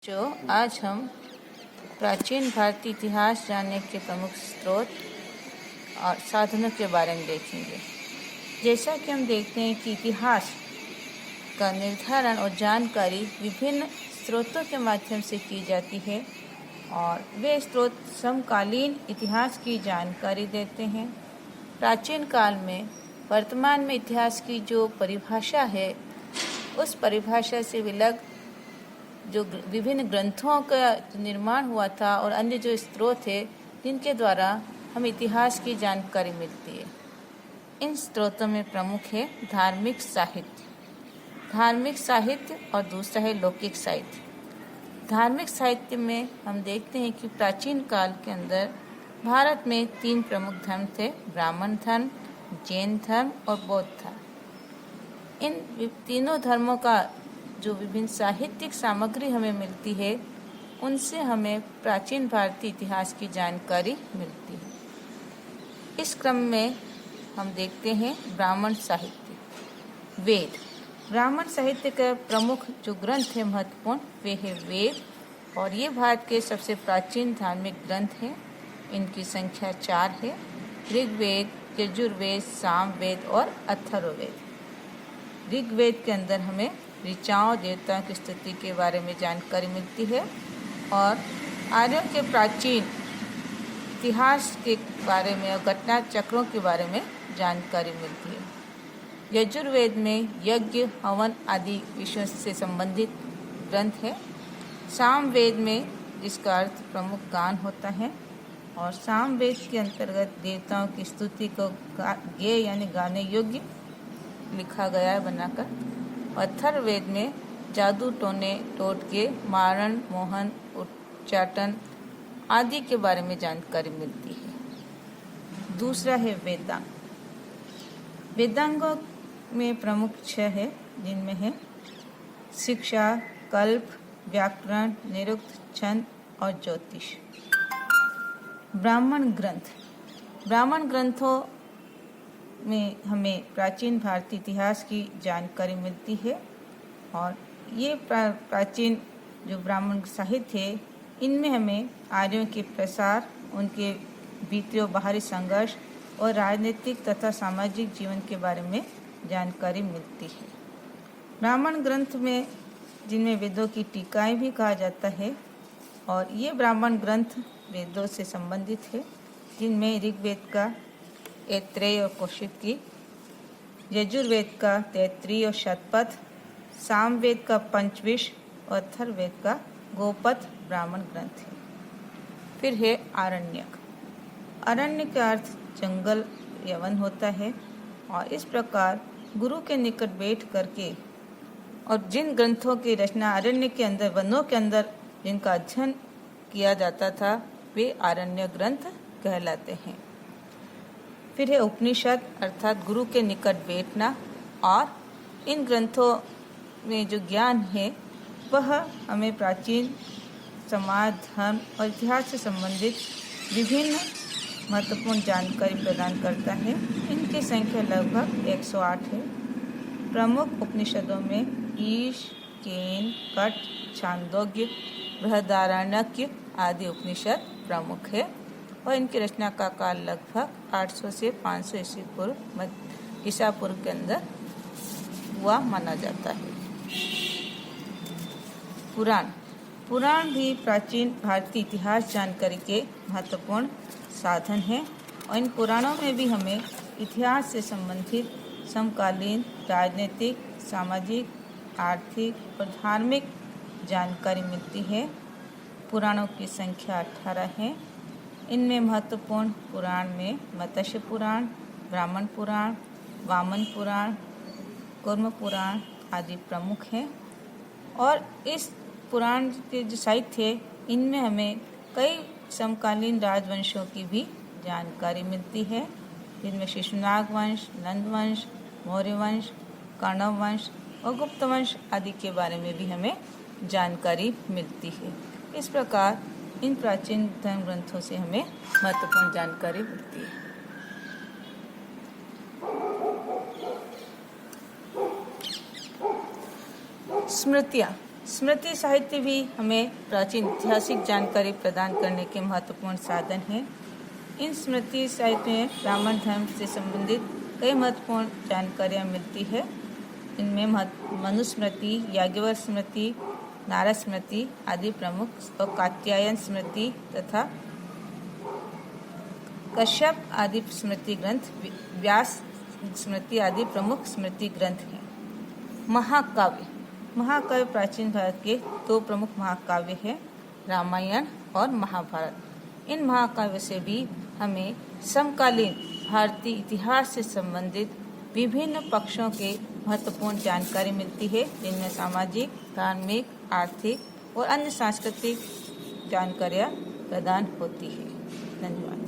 जो आज हम प्राचीन भारतीय इतिहास जानने के प्रमुख स्रोत और साधनों के बारे में देखेंगे। जैसा कि हम देखते हैं कि इतिहास का निर्धारण और जानकारी विभिन्न स्रोतों के माध्यम से की जाती है और वे स्रोत समकालीन इतिहास की जानकारी देते हैं। प्राचीन काल में वर्तमान में इतिहास की जो परिभाषा है, उस परिभाषा से विलग जो विभिन्न ग्रंथों का निर्माण हुआ था और अन्य जो स्रोत है जिनके द्वारा हम इतिहास की जानकारी मिलती है। इन स्रोतों में प्रमुख है धार्मिक साहित्य और दूसरा है लौकिक साहित्य। धार्मिक साहित्य में हम देखते हैं कि प्राचीन काल के अंदर भारत में 3 प्रमुख धर्म थे, ब्राह्मण धर्म, जैन धर्म और बौद्ध धर्म। इन तीनों धर्मों का जो विभिन्न साहित्यिक सामग्री हमें मिलती है, उनसे हमें प्राचीन भारतीय इतिहास की जानकारी मिलती है। इस क्रम में हम देखते हैं ब्राह्मण साहित्य। वेद, ब्राह्मण साहित्य का प्रमुख जो ग्रंथ है महत्वपूर्ण, वे है वेद, और ये भारत के सबसे प्राचीन धार्मिक ग्रंथ हैं। इनकी संख्या 4 है, ऋग्वेद, यजुर्वेद, सामवेद और अथर्ववेद। ऋग्वेद के अंदर हमें ऋचाओं देवताओं की स्तुति के बारे में जानकारी मिलती है और आर्यों के प्राचीन इतिहास के बारे में और घटना चक्रों के बारे में जानकारी मिलती है। यजुर्वेद में यज्ञ, हवन आदि विषयों से संबंधित ग्रंथ है। सामवेद में जिसका अर्थ प्रमुख गान होता है और सामवेद के अंतर्गत देवताओं की स्तुति को गेय यानी गाने योग्य लिखा गया है बनाकर। अथर्ववेद में जादू, टोने, टोटके, मारण, मोहन, उच्चाटन आदि के बारे में जानकारी मिलती है। दूसरा है वेदांग। वेदांगों में प्रमुख 6 है, जिनमें है शिक्षा, कल्प, व्याकरण, निरुक्त, छंद और ज्योतिष। ब्राह्मण ग्रंथों में हमें प्राचीन भारतीय इतिहास की जानकारी मिलती है और ये प्राचीन जो ब्राह्मण साहित्य है, इनमें हमें आर्यों के प्रसार, उनके भीतरी और बाहरी संघर्ष और राजनीतिक तथा सामाजिक जीवन के बारे में जानकारी मिलती है। ब्राह्मण ग्रंथ में जिनमें वेदों की टीकाएं भी कहा जाता है और ये ब्राह्मण ग्रंथ वेदों से संबंधित है, जिनमें ऋग्वेद का ऐत्रेय और कौशिकी, यजुर्वेद का तैत्तिरीय और शतपथ, सामवेद का पंचविश और अथर्ववेद का गोपथ ब्राह्मण ग्रंथ है। फिर है आरण्यक। अरण्य का अर्थ जंगल या वन होता है और इस प्रकार गुरु के निकट बैठ करके और जिन ग्रंथों की रचना अरण्य के अंदर, वनों के अंदर जिनका अध्ययन किया जाता था, वे आरण्य ग्रंथ कहलाते हैं। फिर है उपनिषद, अर्थात गुरु के निकट बैठना, और इन ग्रंथों में जो ज्ञान है वह हमें प्राचीन समाज, धर्म और इतिहास से संबंधित विभिन्न महत्वपूर्ण जानकारी प्रदान करता है। इनकी संख्या लगभग 108 है। प्रमुख उपनिषदों में ईश, केन, कट, छांदोग्य, बृहदारण्यक आदि उपनिषद प्रमुख है और इनकी रचना का काल लगभग 800 से 500 ईसा पूर्व के अंदर हुआ माना जाता है। पुराण भी प्राचीन भारतीय इतिहास जानकारी के महत्वपूर्ण साधन हैं और इन पुराणों में भी हमें इतिहास से संबंधित समकालीन राजनीतिक, सामाजिक, आर्थिक और धार्मिक जानकारी मिलती है। पुराणों की संख्या 18 है। इनमें महत्वपूर्ण पुराण में मत्स्य पुराण, ब्राह्मण पुराण, वामन पुराण, कूर्म पुराण आदि प्रमुख हैं और इस पुराण के जो साहित्य है, इनमें हमें कई समकालीन राजवंशों की भी जानकारी मिलती है, जिनमें शिशुनाग वंश, नंद वंश, मौर्य वंश, कण्व वंश और गुप्त वंश आदि के बारे में भी हमें जानकारी मिलती है। इस प्रकार इन प्राचीन धर्म ग्रंथों से हमें महत्वपूर्ण जानकारी मिलती है। स्मृतियाँ, स्मृति साहित्य भी हमें प्राचीन ऐतिहासिक जानकारी प्रदान करने के महत्वपूर्ण साधन है। इन स्मृति साहित्य में ब्राह्मण धर्म से संबंधित कई महत्वपूर्ण जानकारियाँ मिलती है। इनमें मनुस्मृति, याज्ञवल्क्य स्मृति, नारद स्मृति आदि प्रमुख और कात्यायन स्मृति तथा कश्यप आदि स्मृति ग्रंथ, व्यास स्मृति आदि प्रमुख स्मृति ग्रंथ हैं। महाकाव्य प्राचीन भारत के दो प्रमुख महाकाव्य हैं, रामायण और महाभारत। इन महाकाव्य से भी हमें समकालीन भारतीय इतिहास से संबंधित विभिन्न पक्षों के महत्वपूर्ण जानकारी मिलती है, जिनमें सामाजिक, धार्मिक, आर्थिक और अन्य सांस्कृतिक जानकारियाँ प्रदान होती है। धन्यवाद।